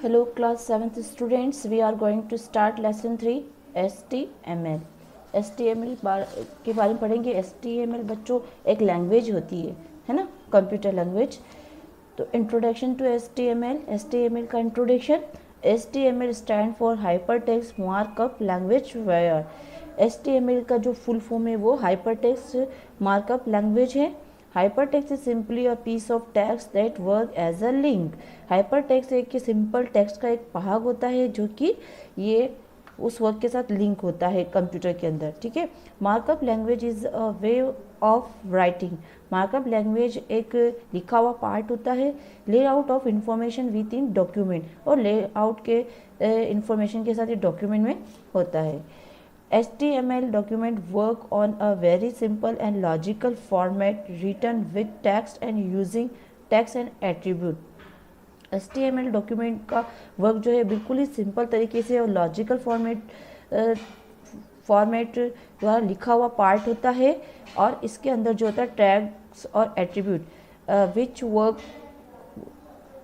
Hello class 7th students, we are going to start lesson 3 HTML. HTML के बारे में पढ़ेंगे। HTML बच्चों एक लैंग्वेज होती है ना, कंप्यूटर लैंग्वेज। तो इंट्रोडक्शन टू HTML का introduction. HTML stand for hyper text markup language where. HTML का जो फुल फॉर्म है वो हाइपर टेक्स्ट मार्कअप लैंग्वेज है। Hypertext is simply a piece of text that work as a link. हाइपरटेक्स्ट एक simple text का एक भाग होता है जो कि ये उस वर्क के साथ लिंक होता है कंप्यूटर के अंदर, ठीक है। Markup language is a way of writing. Markup language एक लिखा हुआ पार्ट होता है, layout of information with in document, और लेआउट के इंफॉर्मेशन के साथ ये डॉक्यूमेंट में होता है। HTML document work on a very simple and logical format written with text and using text and attribute. HTML document का वर्क जो है बिल्कुल ही सिंपल तरीके से और लॉजिकल फॉर्मेट द्वारा लिखा हुआ पार्ट होता है, और इसके अंदर जो होता है टैग्स और attribute which work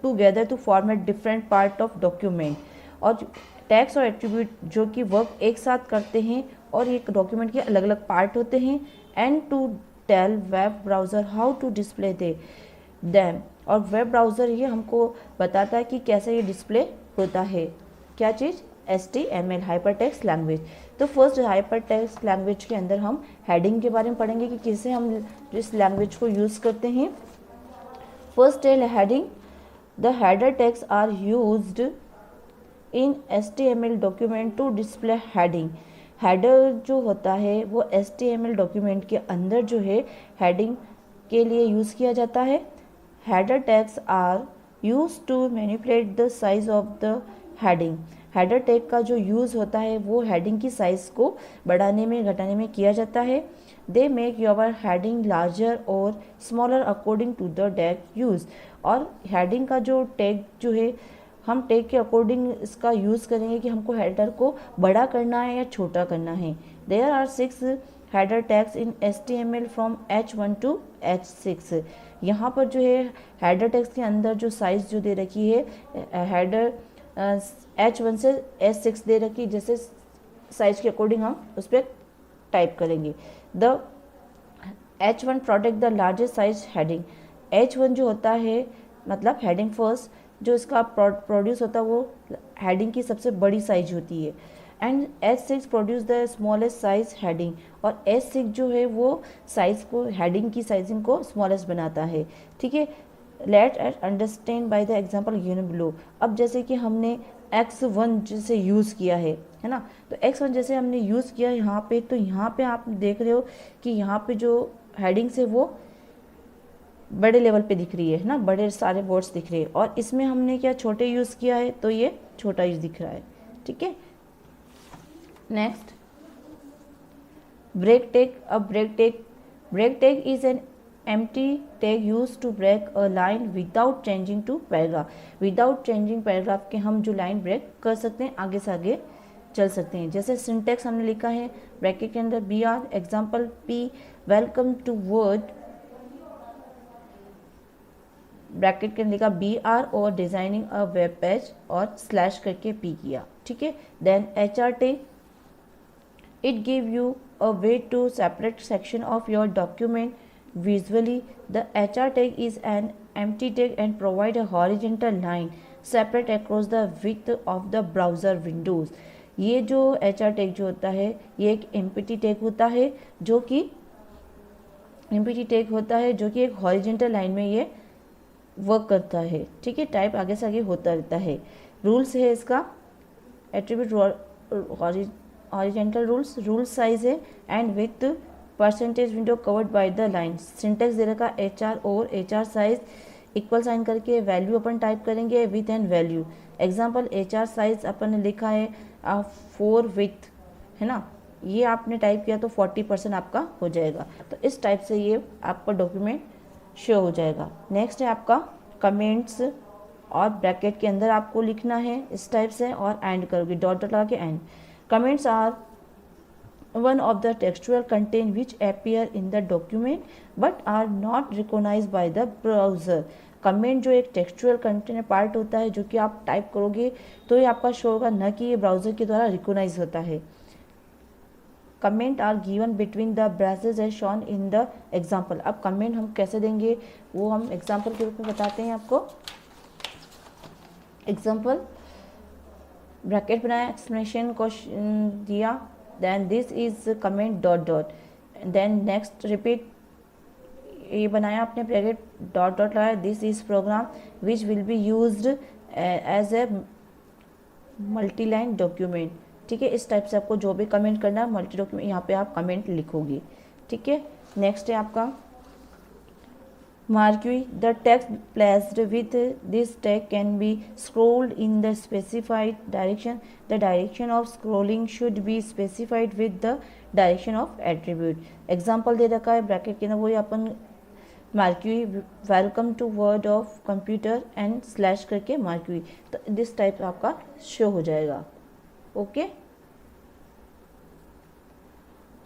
together to format different part of document. और टैग्स और एट्रीब्यूट जो कि वर्क एक साथ करते हैं और एक डॉक्यूमेंट के अलग अलग पार्ट होते हैं। And to tell web browser how to display them. और वेब ब्राउज़र ये हमको बताता है कि कैसे ये डिस्प्ले होता है। क्या चीज़? HTML hypertext language. तो फर्स्ट हाइपरटेक्स्ट लैंग्वेज के अंदर हम हेडिंग के बारे में पढ़ेंगे कि कैसे हम इस लैंग्वेज को यूज़ करते हैं। फर्स्ट है heading. The header text are used in HTML document to display heading. Header जो होता है वो HTML डॉक्यूमेंट के अंदर जो है हेडिंग के लिए यूज़ किया जाता है। Header tags are use to manipulate the size of the heading. Header tag का जो यूज़ होता है वो हेडिंग की साइज़ को बढ़ाने में घटाने में किया जाता है। They make your heading larger और smaller according to the tag use. और हेडिंग का जो टैग जो है हम टैग के अकॉर्डिंग इसका यूज़ करेंगे कि हमको हेडर को बड़ा करना है या छोटा करना है। There are 6 header tags in HTML from H1 to H6। यहाँ पर जो है हेडर टैग्स के अंदर जो साइज़ जो दे रखी है हेडर H1 से H6 दे रखी है, जैसे साइज के अकॉर्डिंग हम उस पर टाइप करेंगे। The H1 protect the largest size heading. H1 जो होता है मतलब हेडिंग फर्स्ट जो इसका प्रोड्यूस होता है वो हेडिंग की सबसे बड़ी साइज होती है। And H6 produce the smallest size heading. और H6 जो है वो साइज को हेडिंग की साइजिंग को स्मॉलेस्ट बनाता है, ठीक है। Let at understand by the example given below. अब जैसे कि हमने X1 जैसे यूज़ किया है ना, तो X1 जैसे हमने यूज़ किया यहाँ पे, तो यहाँ पे आप देख रहे हो कि यहाँ पे जो हेडिंग्स है वो बड़े लेवल पे दिख रही है ना, बड़े सारे वर्ड्स दिख रहे हैं। और इसमें हमने क्या छोटे यूज़ किया है तो ये छोटा यूज़ दिख रहा है, ठीक है। Next break tag. अब break tag is an empty tag use to break a line without changing to paragraph. Without changing paragraph के हम जो लाइन ब्रेक कर सकते हैं, आगे से आगे चल सकते हैं। जैसे सिंटेक्स हमने लिखा है ब्रैकेट के अंदर BR, example P, welcome to word, bracket के अंदर लिखा BR और डिजाइनिंग अ वेब पेज और स्लैश करके P किया, ठीक है। Then HR tag, it give you a way to separate section of your document visually. The HR tag is an empty tag and provide a horizontal line separate across the width of the browser windows. ये जो HR tag जो होता है ये एक empty tag होता है जो कि एक हॉरिजेंटल लाइन में ये वर्क करता है, ठीक है। टाइप आगे से आगे होता रहता है। रूल्स है इसका एट्रीब्यूट हॉरिजेंटल रूल साइज है and with percentage window covered by the line. Syntax दे रखा HR और HR साइज इक्वल साइन करके वैल्यू अपन टाइप करेंगे with and value. Example HR size अपन ने लिखा है 4 विथ, है ना, ये आपने टाइप किया तो 40% आपका हो जाएगा। तो इस टाइप से ये आपका डॉक्यूमेंट शो हो जाएगा। नेक्स्ट है आपका कमेंट्स, और ब्रैकेट के अंदर आपको लिखना है इस टाइप से और एंड करोगे डॉट डॉट लगा के end. Comments are one of the textual content which appear in the document but are not recognized by the browser. Comment जो एक टेक्सचुअल कंटेंट पार्ट होता है जो कि आप टाइप करोगे तो ये आपका शो होगा, न कि ये ब्राउज़र के द्वारा रिकॉग्नाइज होता है। Comment are given between the braces as shown in the example. अब कमेंट हम कैसे देंगे वो हम एग्जाम्पल के रूप में बताते हैं आपको। एग्जाम्पल, ब्रैकेट बनाया, एक्सप्लेनेशन क्वेश्चन दिया, then this is comment dot dot, then next repeat, ये बनाया आपने ब्रैकेट डॉट डॉट लगाया, this is program which will be used as a multi line document. ठीक है, इस टाइप से आपको जो भी कमेंट करना है मल्टी डॉक्यूमेंट यहाँ पे आप कमेंट लिखोगे। ठीक है, नेक्स्ट है आपका Marquee, the text placed with this tag can be scrolled in the specified direction. The direction of scrolling should be specified with the direction of attribute. Example दे रखा है ब्रैकेट के अंदर, वही अपन marquee welcome to word of computer and slash करके marquee, तो this type आपका show हो जाएगा। ओके,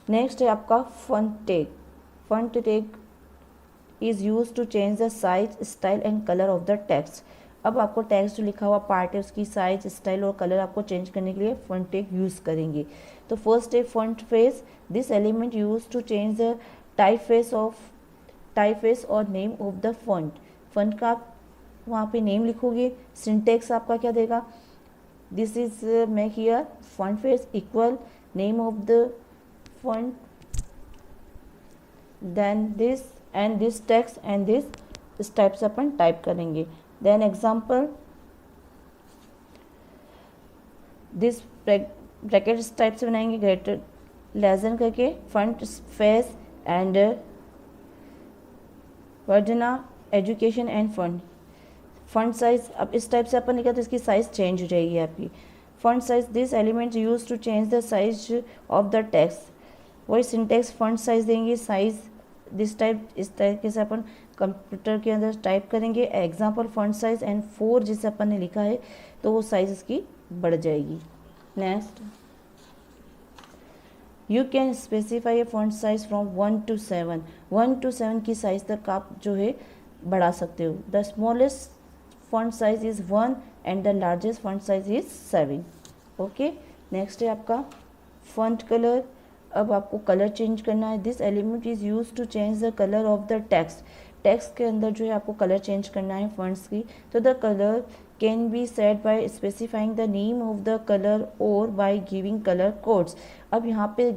नेक्स्ट है आपका font tag. Font tag is use to change the size, style and colour of the text. अब आपको टेक्स्ट जो लिखा हुआ पार्ट है उसकी साइज, स्टाइल और कलर आपको चेंज करने के लिए फॉन्ट टैग यूज़ करेंगे। तो फर्स्ट है font face. This element use to change the type face और name of the font. Font का आप वहाँ पे नेम लिखोगे। सिंटेक्स आपका क्या देगा, this is make here font face equal name of the font, then this and this text and this, इस टाइप से अपन टाइप करेंगे। देन एग्जाम्पल, दिस ब्रैकेट इस टाइप से बनाएंगे, ग्रेटर लेसन करके फ्रंट फेस एंड वर्डना एजुकेशन एंड फंड साइज। अब इस टाइप से अपन लिखा तो इसकी साइज चेंज हो जाएगी आपकी। Font size, this element use to change the size of the text. वही सिंटेक्स फंड साइज देंगे, साइज दिस टाइप, इस तरीके से अपन कंप्यूटर के अंदर टाइप करेंगे। एग्जाम्पल फॉन्ट साइज एंड 4 जिसे अपन ने लिखा है तो वो साइज इसकी बढ़ जाएगी। Next, you can specify A font size from 1 to 7। 1 to 7 की साइज तक आप जो है बढ़ा सकते हो। The smallest font size is 1 and the largest font size is 7। Okay, next है आपका फॉन्ट कलर। अब आपको कलर चेंज करना है। This element is use to change the colour of the text. Text के अंदर जो है आपको कलर चेंज करना है फॉन्ट्स की। तो the colour can be set by specifying the name of the colour और बाय गिविंग कलर कोड्स। अब यहाँ पे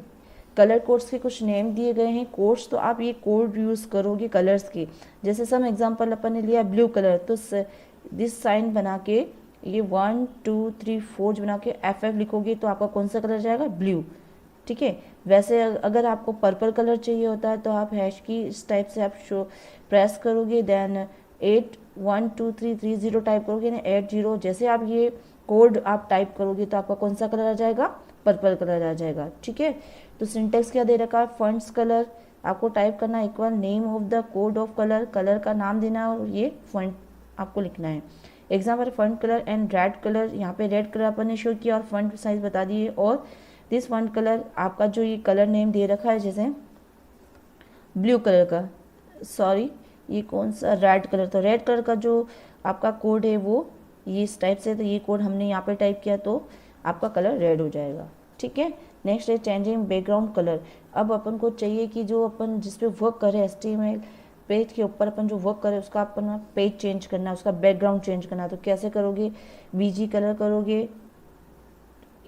कलर कोड्स के कुछ नेम दिए गए हैं, कोड्स, तो आप ये कोड यूज़ करोगे कलर्स के। जैसे सम एग्जांपल अपन ने लिया ब्लू कलर, तो दिस साइन बना के ये 1 2 3 4 जो बना के FF लिखोगे तो आपका कौन सा कलर जाएगा, ब्लू। ठीक है, वैसे अगर आपको पर्पल कलर चाहिए होता है तो आप हैश की इस टाइप से आप शो प्रेस करोगे, देन 8 1 2 3 3 0 टाइप करोगे ना, 8 0, जैसे आप ये कोड आप टाइप करोगे तो आपका कौन सा कलर आ जाएगा, पर्पल कलर आ जाएगा। ठीक है, तो सिंटेक्स क्या दे रखा है, फॉन्ट्स कलर आपको टाइप करना equal name of the code of colour, colour का नाम देना और ये फॉन्ट आपको लिखना है। Example font colour and red colour, यहाँ पे रेड कलर अपन ने शो किया और फॉन्ट साइज बता दिए। और दिस फॉन्ट कलर आपका जो ये कलर नेम दे रखा है जैसे ब्लू कलर का, सॉरी ये कौन सा रेड कलर, तो रेड कलर का जो आपका कोड है वो ये इस टाइप से, तो ये कोड हमने यहाँ पे टाइप किया तो आपका कलर रेड हो जाएगा। ठीक है, नेक्स्ट है चेंजिंग बैकग्राउंड कलर। अब अपन को चाहिए कि जो अपन जिस पे वर्क करें HTML पेज के ऊपर अपन जो वर्क करें उसका अपन पेज चेंज करना है, उसका बैकग्राउंड चेंज करना है, तो कैसे करोगे, BG कलर करोगे,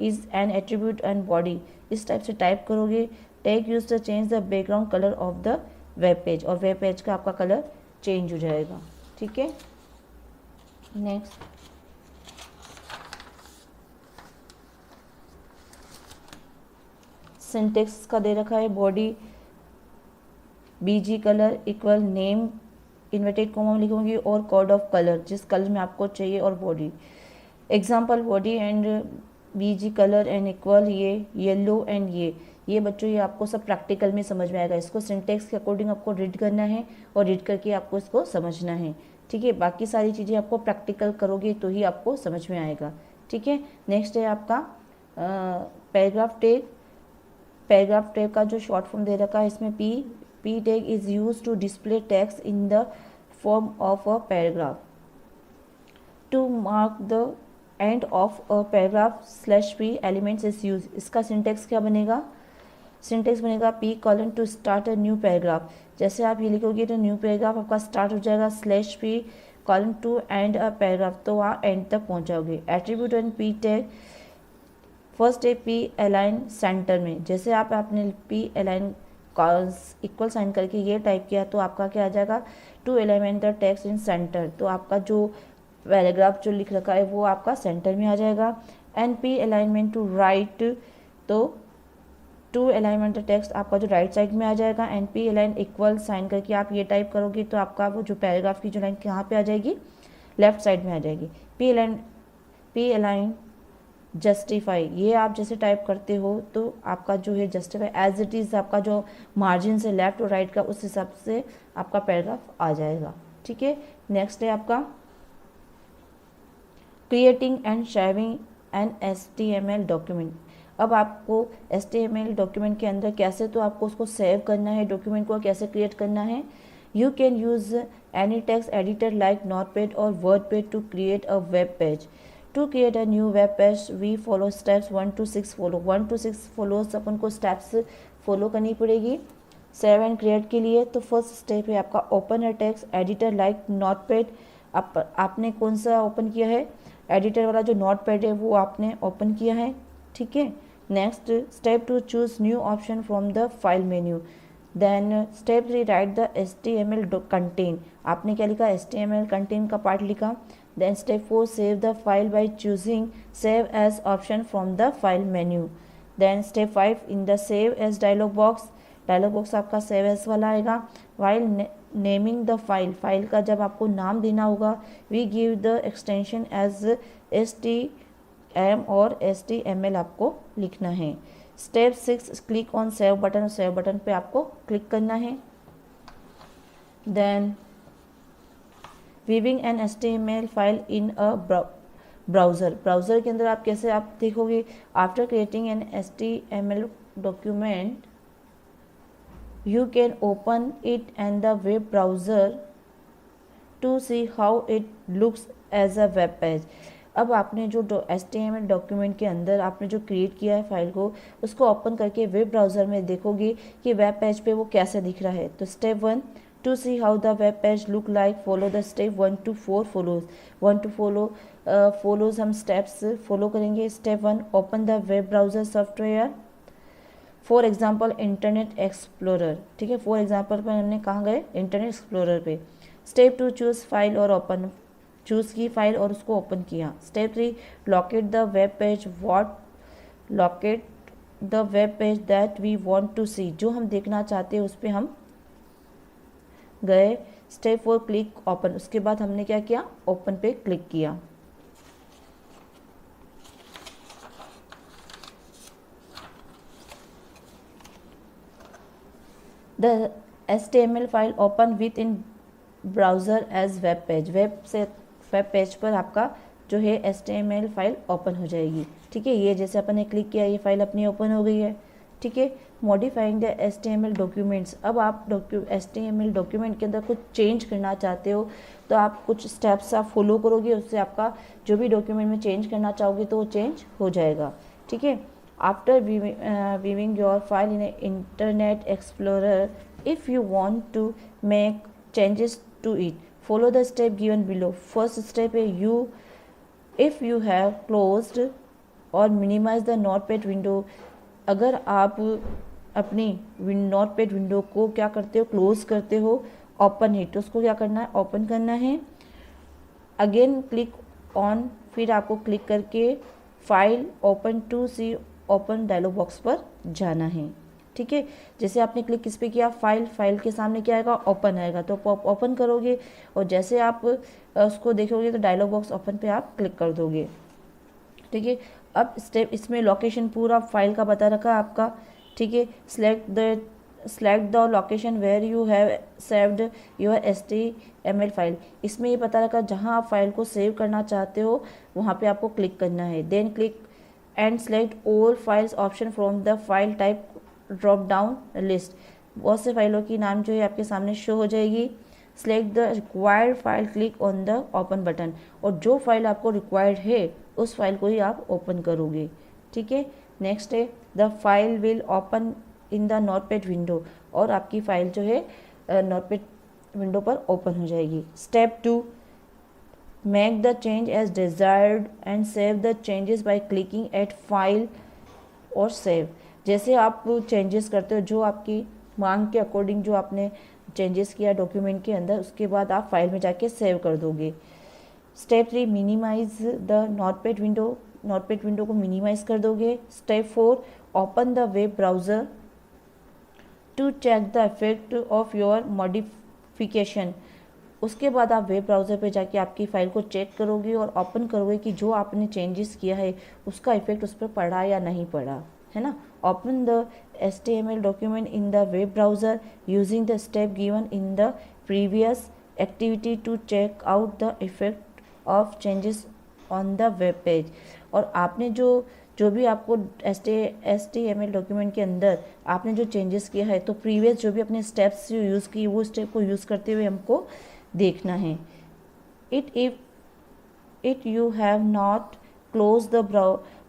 is an attribute and body, इस टाइप से टाइप करोगे। Tag use to change the background colour of the web page, और वेब पेज का आपका कलर चेंज हो जाएगा। ठीक है, नेक्स्ट सिंटेक्स का दे रखा है, body BG colour equal name inverted coma में लिखूंगी और कोड ऑफ कलर जिस कलर में आपको चाहिए और body. Example body and BG colour and equal ये येलो एंड ये बच्चों ये आपको सब प्रैक्टिकल में समझ में आएगा। इसको सिंटेक्स के अकॉर्डिंग आपको रीड करना है और रीड करके आपको इसको समझना है। ठीक है, बाकी सारी चीज़ें आपको प्रैक्टिकल करोगे तो ही आपको समझ में आएगा। ठीक है, नेक्स्ट है आपका पैराग्राफ टैग। पैराग्राफ टैग का जो शॉर्ट फॉर्म दे रखा है इसमें P tag is use to display text in the form of a paragraph. To mark the end of a paragraph /p elements is used. इसका syntax क्या बनेगा? Syntax बनेगा p colon to start a new paragraph. जैसे आप ये लिखोगे तो new paragraph आपका स्टार्ट हो जाएगा /p colon to end a paragraph, तो वहाँ एंड तक पहुँच जाओगे। Attribute and p tag first है p अलाइन सेंटर में। जैसे आपने p अलाइन इक्वल साइन करके ये टाइप किया तो आपका क्या आ जाएगा? To align the text in centre, तो आपका जो पैराग्राफ जो लिख रखा है वो आपका सेंटर में आ जाएगा। And p alignment to right, तो टू अलाइनमेंट टेक्स्ट आपका जो राइट साइड में आ जाएगा। And p align equal sign करके आप ये टाइप करोगे तो आपका वो जो पैराग्राफ की जो लाइन कहाँ पे आ जाएगी? लेफ्ट साइड में आ जाएगी। p अलाइन जस्टिफाई, ये आप जैसे टाइप करते हो तो आपका जो है जस्टिफाई एज इट इज़ आपका जो मार्जिन से लेफ्ट और राइट का उस हिसाब से आपका पैराग्राफ आ जाएगा। ठीक है, नेक्स्ट है आपका creating and sharing an HTML document. अब आपको HTML डॉक्यूमेंट के अंदर कैसे तो आपको उसको सेव करना है, डॉक्यूमेंट को कैसे क्रिएट करना है। You can use any text editor like Notepad और WordPad to create a web page. To create a new web page we follow steps 1 to 6 follow. 1 to 6 follows अपन को स्टेप्स फॉलो करनी पड़ेगी save and create के लिए। तो first step है आपका open a text editor like notepad. आपने कौन सा ओपन किया है? एडिटर वाला जो नोटपैड है वो आपने ओपन किया है। ठीक है, next step 2 choose new option from the file menu. Then step 3 write the HTML content. आपने क्या लिखा? HTML कंटेंट का पार्ट लिखा। Then step 4 save the file by choosing save as option from the file menu. Then step 5 in the save as dialog box आपका save as वाला आएगा। While naming the file का जब आपको नाम देना होगा we give the extension as STM और HTML आपको लिखना है। Step 6 click on save button, save button पे आपको क्लिक करना है। Then viewing an HTML file in a browser के अंदर आप कैसे आप देखोगे? After creating an HTML document you can open it in the web browser to see how it looks as a web page। अब आपने जो HTML डॉक्यूमेंट के अंदर आपने जो क्रिएट किया है फाइल को, उसको ओपन करके वेब ब्राउज़र में देखोगे कि वेब पेज पे वो कैसे दिख रहा है। तो step 1 to see how the web page look like follow the step 1 to 4 follows. 1 to follows हम स्टेप्स फॉलो करेंगे। Step 1 open the web browser software, for example Internet Explorer. ठीक है, फॉर एग्जाम्पल पर हमने कहाँ गए? इंटरनेट एक्सप्लोरर पे। Step 2 choose file और ओपन, चूज़ की फाइल और उसको ओपन किया। Step 3 locate the web page locate the web page that we want to see, जो हम देखना चाहते हैं उस पर हम गए। स्टेप 4 क्लिक ओपन, उसके बाद हमने क्या किया? ओपन पे क्लिक किया। The HTML file open with in browser as web page. Web page पर आपका जो है HTML फाइल ओपन हो जाएगी। ठीक है, ये जैसे अपन ने क्लिक किया ये फाइल अपनी ओपन हो गई है। ठीक है, मॉडिफाइंग द HTML डॉक्यूमेंट्स। अब आप HTML डॉक्यूमेंट के अंदर कुछ चेंज करना चाहते हो तो आप कुछ स्टेप्स आप फॉलो करोगे, उससे आपका जो भी डॉक्यूमेंट में चेंज करना चाहोगे तो वो चेंज हो जाएगा। ठीक है, after viewing your file in Internet Explorer, if you want to make changes to it, follow the step given below। first step है if you have closed or minimize the notepad window। अगर आप अपनी notepad window को क्या करते हो? Close करते हो। ओपन हिट, तो उसको क्या करना है? ओपन करना है। अगेन क्लिक ऑन, फिर आपको क्लिक करके file open to see open dialog box पर जाना है। ठीक है, जैसे आपने क्लिक किस पे किया? फाइल के सामने क्या आएगा? ओपन आएगा, तो ओपन करोगे और जैसे आप उसको देखोगे तो डायलॉग बॉक्स ओपन पे आप क्लिक कर दोगे। ठीक है, अब स्टेप इसमें लोकेशन पूरा फाइल का बता रखा है आपका। ठीक है, select the location where you have saved your HTML file. इसमें ये पता रखा जहाँ आप फाइल को सेव करना चाहते हो वहाँ पे आपको क्लिक करना है। Then click and select all files option from the file type drop down list. बहुत से फाइलों की नाम जो है आपके सामने शो हो जाएगी। Select the required file, click on the open button, और जो फाइल आपको रिक्वायर्ड है उस फाइल को ही आप ओपन करोगे, ठीक है। नेक्स्ट है the file will open in the Notepad window, और आपकी फाइल जो है नोटपैड विंडो पर ओपन हो जाएगी। Step 2, make the change as desired and save the changes by clicking at file और सेव। जैसे आप चेंजेस करते हो, जो आपकी मांग के अकॉर्डिंग जो आपने चेंजेस किया डॉक्यूमेंट के अंदर, उसके बाद आप फाइल में जाके सेव कर दोगे। Step 3, minimize the Notepad window, Notepad window को मिनिमाइज कर दोगे। Step 4, open the web browser to check the effect of your modification. उसके बाद आप वेब ब्राउज़र पे जाके आपकी फ़ाइल को चेक करोगे और ओपन करोगे कि जो आपने चेंजेस किया है उसका इफेक्ट उस पर पड़ा या नहीं पड़ा, है ना। Open the HTML document in the web browser using the step given in the previous activity to check out the effect of changes on the web page. और आपने जो भी आपको HTML डॉक्यूमेंट के अंदर आपने जो चेंजेस किया है, तो प्रीवियस जो भी अपने स्टेप्स जो यूज़ किए वो स्टेप को यूज़ करते हुए हमको देखना है। It you have not close the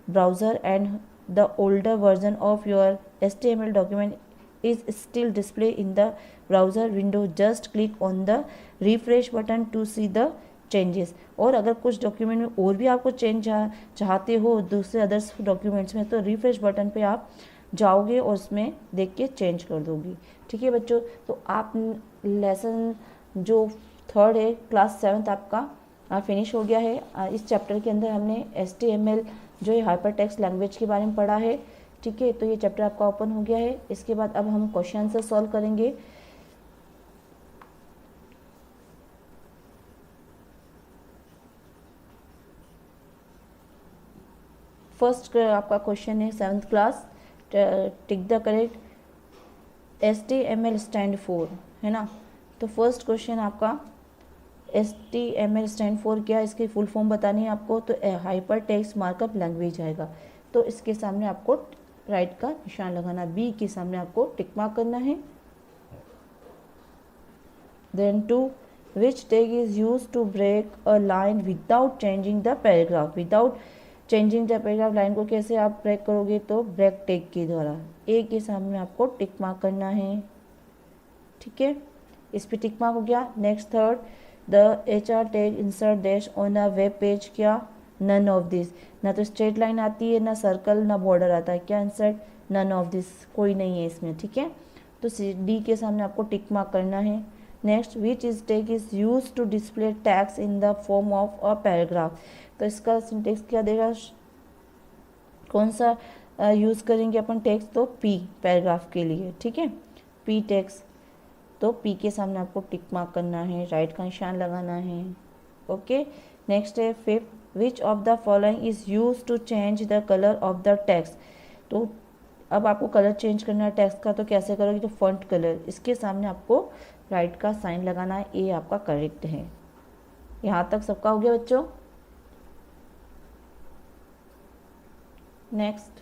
browser and the older version of your HTML document is still display in the browser window, just click on the refresh button to see the changes. और अगर कुछ document में और भी आपको change चाहते हो दूसरे अदर्स डॉक्यूमेंट्स में, तो रिफ्रेश बटन पे आप जाओगे और उसमें देख के चेंज कर दोगे, ठीक है बच्चों। तो आप लेसन जो 3rd है क्लास 7th आपका फिनिश हो गया है। इस चैप्टर के अंदर हमने HTML जो है हाइपर टेक्स्ट लैंग्वेज के बारे में पढ़ा है, ठीक है। तो ये चैप्टर आपका ओपन हो गया है। इसके बाद अब हम क्वेश्चन आंसर सॉल्व करेंगे। फर्स्ट आपका क्वेश्चन है 7th class, tick the correct HTML stand for, है ना। तो फर्स्ट क्वेश्चन आपका HTML स्टैंड फॉर क्या है, इसकी फुल फॉर्म बतानी है आपको। तो हाइपर टेक्स्ट मार्कअप लैंग्वेज आएगा। तो इसके सामने आपको राइट का निशान लगाना, बी के सामने आपको टिक मार्क करना है। Then 2, which tag is use to break a line without changing the paragraph. Without changing the paragraph, line को कैसे आप ब्रेक करोगे, तो ब्रेक टैग के द्वारा। ए के सामने आपको टिक मार्क करना है, ठीक है। इस पे टिक मार्क हो गया। Next 3rd, the HR tag insert dash on a web page, क्या, नन ऑफ दिस। ना तो स्ट्रेट लाइन आती है, ना सर्कल, ना बॉर्डर आता है, क्या आंसर, नन ऑफ दिस, कोई नहीं है इसमें, ठीक है। तो डी के सामने आपको टिक मार्क करना है। Next, which is tag is use to display text in the form of a paragraph. तो इसका सिंटेक्स क्या देगा, कौन सा यूज़ करेंगे अपन टेक्स्ट, तो पी पैराग्राफ के लिए, ठीक है, पी टेक्स्ट। तो पी के सामने आपको टिक मार्क करना है, राइट का निशान लगाना है, ओके। नेक्स्ट है 5th, which of the following is use to change the colour of the text. तो अब आपको कलर चेंज करना है टेक्स्ट का, तो कैसे करोगे, तो फॉन्ट कलर, इसके सामने आपको राइट का साइन लगाना है। ए आपका करेक्ट है। यहाँ तक सबका हो गया बच्चों। नेक्स्ट,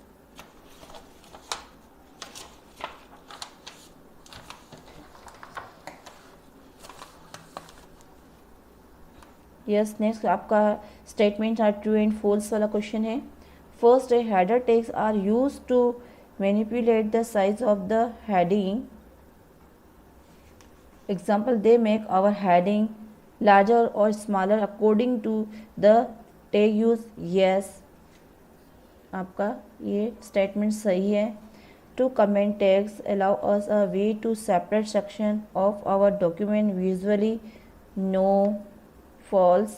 यस नेक्स्ट आपका statement are true and false वाला क्वेश्चन है। फर्स्ट है, header tags are use to manipulate the size of the heading. Example, they make our heading larger और smaller according to the tag use. Yes, आपका ये statement सही है। To comment tags allow us a way to separate section of our document visually. No, false.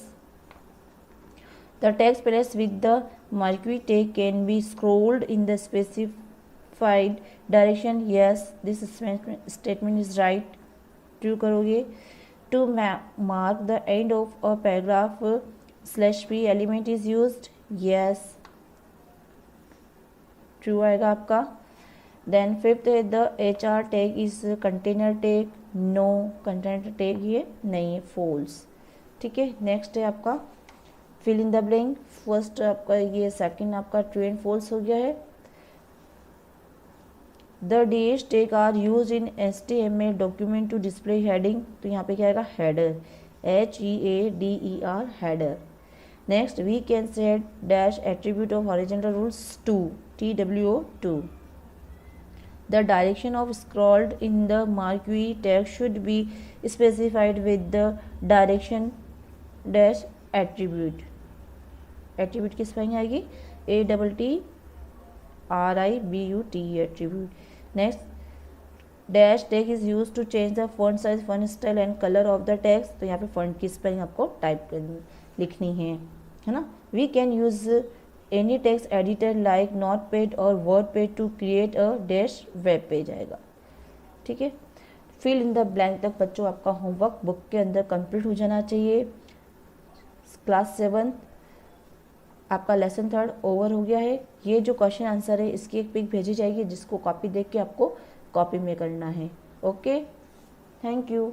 The text placed with the marquee tag can be scrolled in the specified direction. Yes, this statement is right. True करोगे। To mark the end of a paragraph, /p element is used. Yes, true आएगा आपका। Then 5th है, the HR tag is container tag. No, container tag ये नहीं है, false, ठीक है। Next है आपका fill in the blank. First आपका ये सेकंड आपका ट्रू एंड फॉल्स हो गया है। The dash tag are use in HTML document to display heading, तो यहाँ पे क्या आएगा header, HEADER header. Next we can set dash attribute of horizontal rules to, TWO2। The direction of scrolled in the marquee text should be specified with the direction dash attribute। Attribute की spelling आएगी ATTRIBUT attribute. Next dash tag is use to change the font size, font style and colour of the text, तो यहाँ पे font की spelling आपको type लिखनी है ना। We can use any text editor like Notepad और WordPad to create a dash web page आएगा। ठीक है, फिल इन द ब्लैंक तक बच्चों आपका होमवर्क बुक के अंदर कंप्लीट हो जाना चाहिए। क्लास 7 आपका लेसन 3 ओवर हो गया है। ये जो क्वेश्चन आंसर है इसकी एक पिक भेजी जाएगी जिसको कॉपी देख के आपको कॉपी में करना है। Okay, thank you.